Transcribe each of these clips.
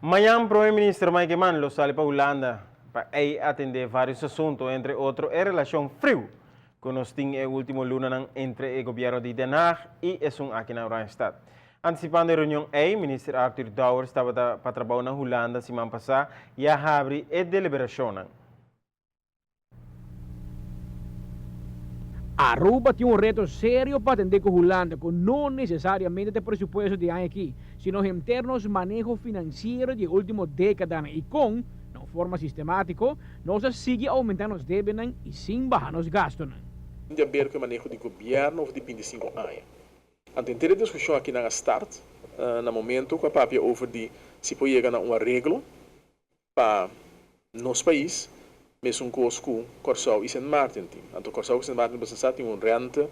Mañana, el primer ministro Mike Manlo sale para Holanda para atender varios asuntos, entre otros, en relación frío, que nos tiene el último lunes entre el gobierno de Den Haag y es un aquí en la Randstad. Anticipando la reunión, el ministro Arthur Douwer estaba para trabajar en Holanda semana pasada y a abrir la deliberación. Aruba tiene un reto serio para atender con Holanda, con no necesariamente el presupuesto de aquí, sino en términos manejo financiero de últimas décadas y con, de forma sistemática, nos sigue aumentando los deudas y sin bajar los gastos. De ver que o manejo de governo over de 25 anos. Ante ter discussão aqui na start, no momento com a papia over de se pode chegar a um arreglo para nosso país, mesmo com os Corsau e Saint Martin. Então Corsau e Saint Martin precisa ter renta,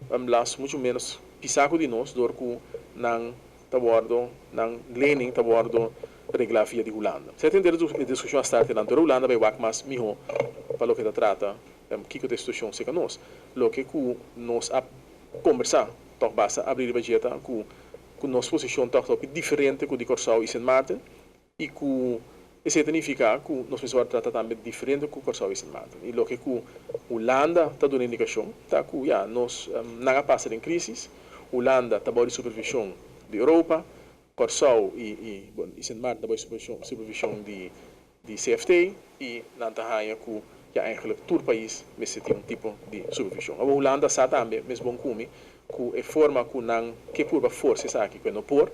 las muito menos pisaco de nós, dor que não tabordo, não lening tabordo regla via de Holanda. Se tem discussão a start na Holanda vai wak mas miho para o que trata que a discussão se nós, lo que nós a conversar toch basta abrir a budget com nossa posição toch diferente com de Corsau e Saint Martin e com isso significa que nós precisamos tratar também diferente com Corsau e Saint Martin e lo que Holanda está dando indicação tá que já nós não passa em crise. Holanda está sob supervisão de Europa, Corsau e Saint Martin está supervisão de CFT e não está que ja eigenlijk todo país tem tipo de supervisão. A Holanda está também mesmo como que é forma que por força aqui que não por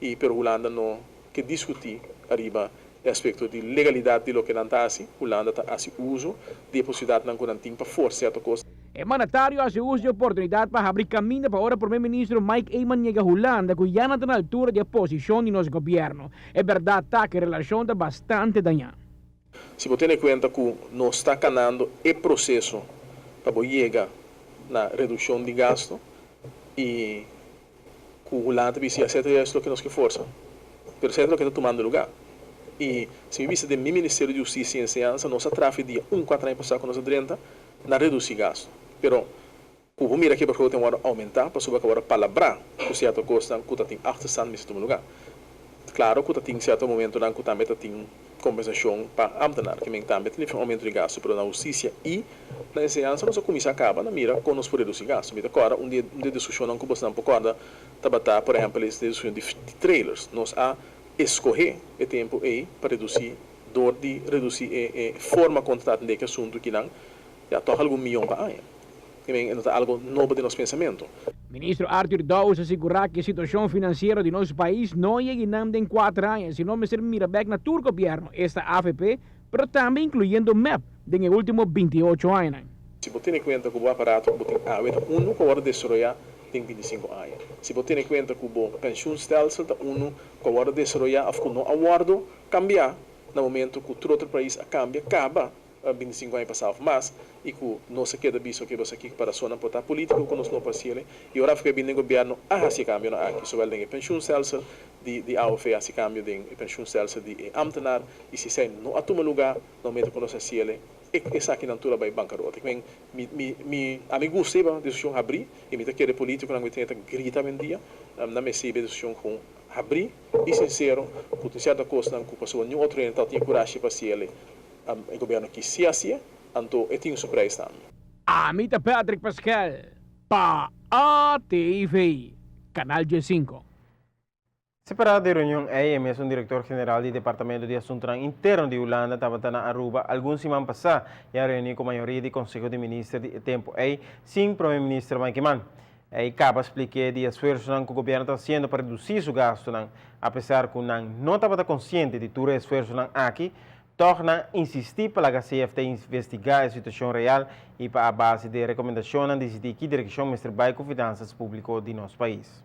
e pero Holanda não que discutir arriba o aspecto de legalidade de lo que não está assim. Holanda está assim uso de possibilidade não tem para força certa coisa. El mandatario hace uso de oportunidad para abrir camino para ahora el primer ministro Mike Eyman llega a Holanda, que ya no está a la altura de posición de nuestro gobierno. Es verdad que la relación está bastante dañada. Se você tem em conta que nós está ganhando o processo para chegar na redução de gasto e que o Holanda precisa ser isso que nós que força, mas é o que está tomando lugar. E se me visse do Ministério de Justiça e Enseñança, nós atrás dia 4 anos passado com nós adrenta na reduzir gasto. Pero o mira que para o tem hora aumentar, para subir agora palavra, que certo custa que tem 8 anos no lugar. Claro que tem certo momento não que também tem compensação para ambtenar, que também tem um aumento de gasto, mas na justiça e na enseñança nossa comissão acaba na mira com nós por reduzir gasto. Mas agora dia discussão não que você não pode trabalhar, por exemplo, essa discussão de trailers, nós a escolher o tempo aí para reduzir dor de reduzir a forma contrato de que assunto que não já toca algum milhão para ano. Também é algo novo de nosso pensamento. Ministro Arthur Douwer asegura que a situação financeira de nosso país não é em 4 anos, sino que mira back na todo governo, esta AFP, mas também incluyendo MEP, de los últimos 28 anos. Se você tem em conta que o aparato que tem que agora desarrollar tem 25 anos. Se você tem em conta que o pensionsstelsel está que agora desarrollar, que não aguardo cambiar, no momento que todo outro país cambia, acaba 25 anos passados, mas e que não se queda visto que você aqui para a zona política que nós não passamos e agora fica bem o governo a esse cambio aqui, só tem o pensionsstelsel de AOF, esse cambio de pensionsstelsel de ambtenar e se sai não atoma lugar no momento que nós fazemos essa aqui na tua vai bancarrota. A mim gostei da discussão abrir e me querer político não me tenta grita mendia, não me sei a discussão com abrir e sincero, com certa coisa não que passou nenhum outro então tinha coragem para fazer o governo que se assim, então é tinha surpresa também. Amita Patrick Pascal, para ATV, Canal G5. Separado de reunião, é mesmo diretor-geral do Departamento de Assuntos Internos de Holanda estava na Aruba alguns semanas passadas e a reunião com a maioria do Conselho de Ministros de tempo sem primeiro-ministro Mike Eyman. Acaba explicar de esforço que o governo está fazendo para reduzir o gasto, apesar que não estava consciente de todo o esforço aqui, torna insistir para a CFT investigar a situação real e para a base de recomendações decidir que direção Mr. Baiko Finanças Público de nosso país.